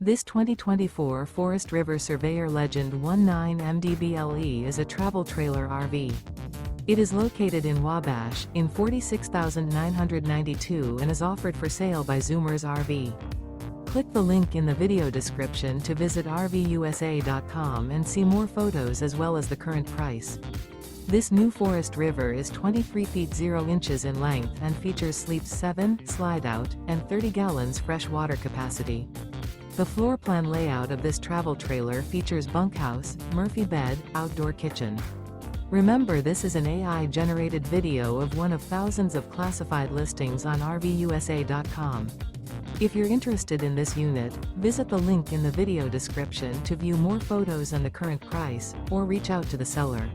This 2024 Forest River Surveyor Legend 19 MDBLE is a travel trailer RV. It is located in Wabash, in 46,992 and is offered for sale by Zoomers RV. Click the link in the video description to visit RVUSA.com and see more photos as well as the current price. This new Forest River is 23 feet 0 inches in length and features sleeps 7, Slideout, and 30 gallons fresh water capacity. The floor plan layout of this travel trailer features bunkhouse, Murphy bed, outdoor kitchen. Remember, this is an AI-generated video of one of thousands of classified listings on RVUSA.com. If you're interested in this unit, visit the link in the video description to view more photos and the current price, or reach out to the seller.